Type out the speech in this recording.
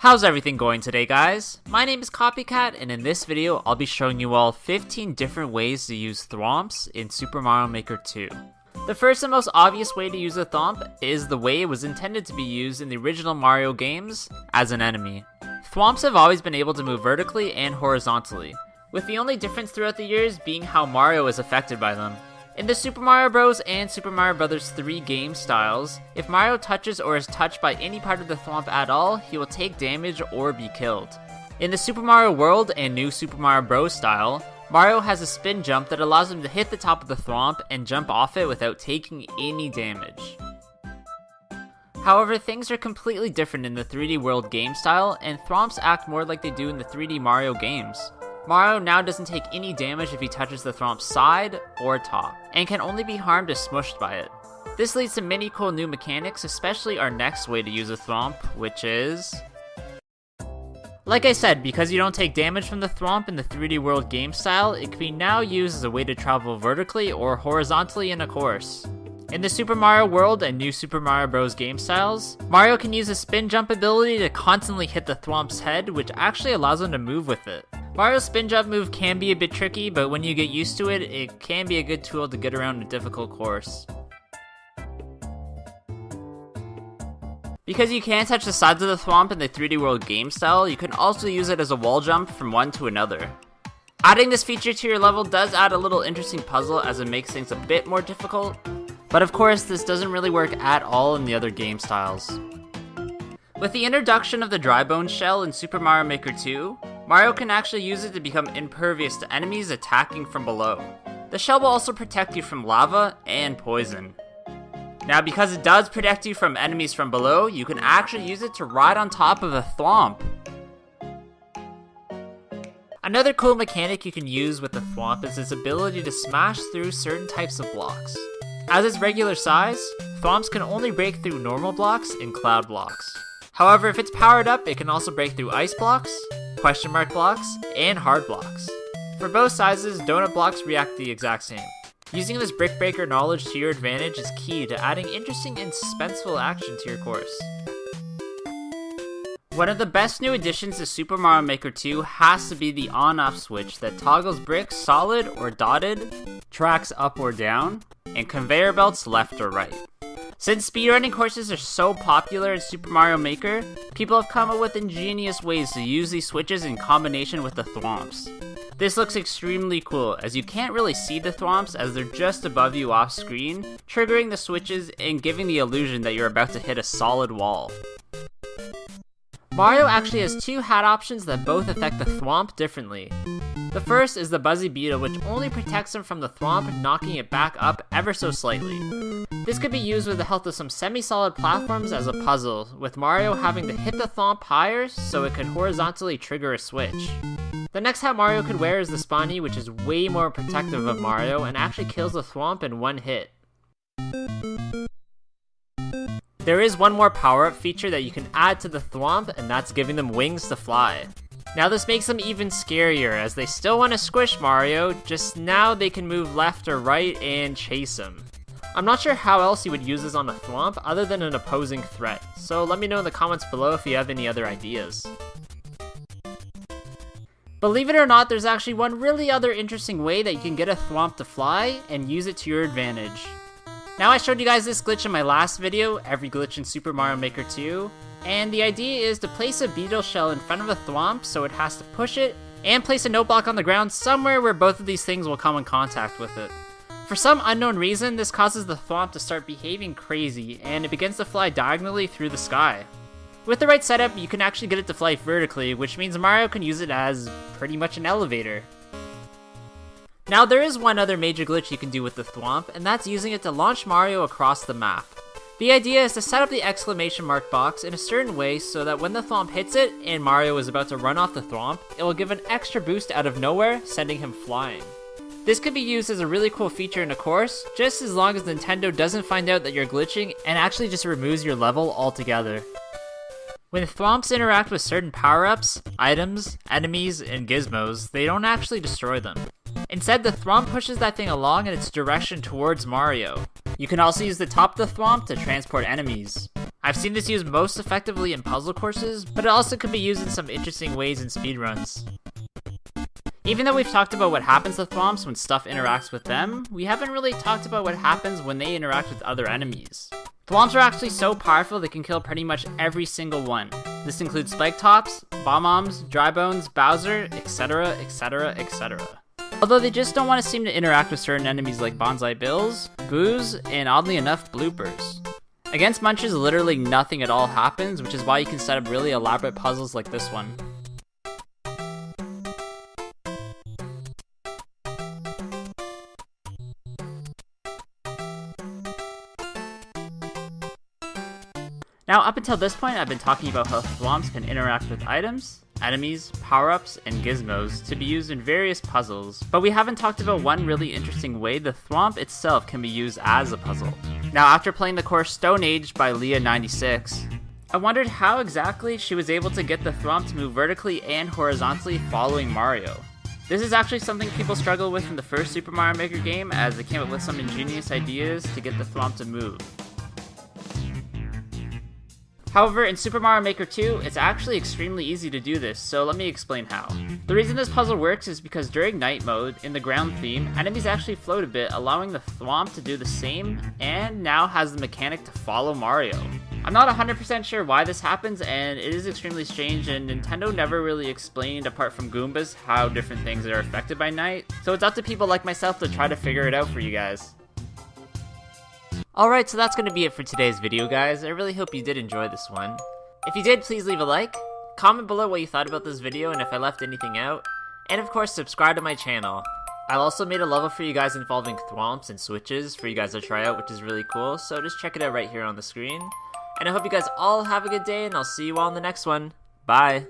How's everything going today, guys? My name is Copycat, and in this video, I'll be showing you all 15 different ways to use thwomps in Super Mario Maker 2. The first and most obvious way to use a thwomp is the way it was intended to be used in the original Mario games, as an enemy. Thwomps have always been able to move vertically and horizontally, with the only difference throughout the years being how Mario is affected by them. In the Super Mario Bros. And Super Mario Bros. 3 game styles, if Mario touches or is touched by any part of the thwomp at all, he will take damage or be killed. In the Super Mario World and New Super Mario Bros. Style, Mario has a spin jump that allows him to hit the top of the thwomp and jump off it without taking any damage. However, things are completely different in the 3D World game style, and thwomps act more like they do in the 3D Mario games. Mario now doesn't take any damage if he touches the thwomp's side or top, and can only be harmed if smushed by it. This leads to many cool new mechanics, especially our next way to use a thwomp, which is... Like I said, because you don't take damage from the thwomp in the 3D World game style, it can be now used as a way to travel vertically or horizontally in a course. In the Super Mario World and New Super Mario Bros. Game styles, Mario can use a spin jump ability to constantly hit the thwomp's head, which actually allows him to move with it. Mario's spin jump move can be a bit tricky, but when you get used to it, it can be a good tool to get around a difficult course. Because you can't touch the sides of the thwomp in the 3D World game style, you can also use it as a wall jump from one to another. Adding this feature to your level does add a little interesting puzzle as it makes things a bit more difficult, but of course this doesn't really work at all in the other game styles. With the introduction of the dry bone shell in Super Mario Maker 2, Mario can actually use it to become impervious to enemies attacking from below. The shell will also protect you from lava and poison. Now, because it does protect you from enemies from below, you can actually use it to ride on top of a thwomp. Another cool mechanic you can use with the thwomp is its ability to smash through certain types of blocks. As its regular size, thwomps can only break through normal blocks and cloud blocks. However, if it's powered up, it can also break through ice blocks, question mark blocks, and hard blocks. For both sizes, donut blocks react the exact same. Using this brick breaker knowledge to your advantage is key to adding interesting and suspenseful action to your course. One of the best new additions to Super Mario Maker 2 has to be the on-off switch that toggles bricks solid or dotted, tracks up or down, and conveyor belts left or right. Since speedrunning courses are so popular in Super Mario Maker, people have come up with ingenious ways to use these switches in combination with the thwomps. This looks extremely cool, as you can't really see the thwomps as they're just above you off screen, triggering the switches and giving the illusion that you're about to hit a solid wall. Mario actually has two hat options that both affect the thwomp differently. The first is the Buzzy Beetle, which only protects him from the thwomp, knocking it back up ever so slightly. This could be used with the help of some semi-solid platforms as a puzzle, with Mario having to hit the thwomp higher so it could horizontally trigger a switch. The next hat Mario could wear is the Spawny, which is way more protective of Mario and actually kills the thwomp in one hit. There is one more power-up feature that you can add to the thwomp, and that's giving them wings to fly. Now this makes them even scarier, as they still want to squish Mario, just now they can move left or right and chase him. I'm not sure how else you would use this on a thwomp other than an opposing threat, so let me know in the comments below if you have any other ideas. Believe it or not, there's actually one really other interesting way that you can get a thwomp to fly and use it to your advantage. Now I showed you guys this glitch in my last video, every glitch in Super Mario Maker 2, and the idea is to place a beetle shell in front of a thwomp so it has to push it, and place a note block on the ground somewhere where both of these things will come in contact with it. For some unknown reason, this causes the thwomp to start behaving crazy, and it begins to fly diagonally through the sky. With the right setup, you can actually get it to fly vertically, which means Mario can use it as pretty much an elevator. Now there is one other major glitch you can do with the thwomp, and that's using it to launch Mario across the map. The idea is to set up the exclamation mark box in a certain way so that when the thwomp hits it and Mario is about to run off the thwomp, it will give an extra boost out of nowhere, sending him flying. This could be used as a really cool feature in a course, just as long as Nintendo doesn't find out that you're glitching and actually just removes your level altogether. When thwomps interact with certain power-ups, items, enemies, and gizmos, they don't actually destroy them. Instead, the thwomp pushes that thing along in its direction towards Mario. You can also use the top of the thwomp to transport enemies. I've seen this used most effectively in puzzle courses, but it also can be used in some interesting ways in speedruns. Even though we've talked about what happens to Thwomps when stuff interacts with them, we haven't really talked about what happens when they interact with other enemies. Thwomps are actually so powerful they can kill pretty much every single one. This includes Spike Tops, Bomb-Ombs, Dry Bones, Bowser, etc, etc, etc. Although they just don't want to seem to interact with certain enemies like Bonsai Bills, Boos, and oddly enough, Bloopers. Against Munches, literally nothing at all happens, which is why you can set up really elaborate puzzles like this one. Now, up until this point, I've been talking about how Thwomps can interact with items, enemies, power-ups, and gizmos to be used in various puzzles, but we haven't talked about one really interesting way the Thwomp itself can be used as a puzzle. Now, after playing the course Stone Age by Leah96, I wondered how exactly she was able to get the Thwomp to move vertically and horizontally following Mario. This is actually something people struggle with in the first Super Mario Maker game, as they came up with some ingenious ideas to get the Thwomp to move. However, in Super Mario Maker 2, it's actually extremely easy to do this, so let me explain how. The reason this puzzle works is because during night mode, in the ground theme, enemies actually float a bit, allowing the Thwomp to do the same, and now has the mechanic to follow Mario. I'm not 100% sure why this happens, and it is extremely strange, and Nintendo never really explained, apart from Goombas, how different things are affected by night, so it's up to people like myself to try to figure it out for you guys. Alright, so that's going to be it for today's video, guys. I really hope you did enjoy this one. If you did, please leave a like, comment below what you thought about this video and if I left anything out, and of course subscribe to my channel. I also made a level for you guys involving Thwomps and switches for you guys to try out, which is really cool, so just check it out right here on the screen. And I hope you guys all have a good day, and I'll see you all in the next one. Bye!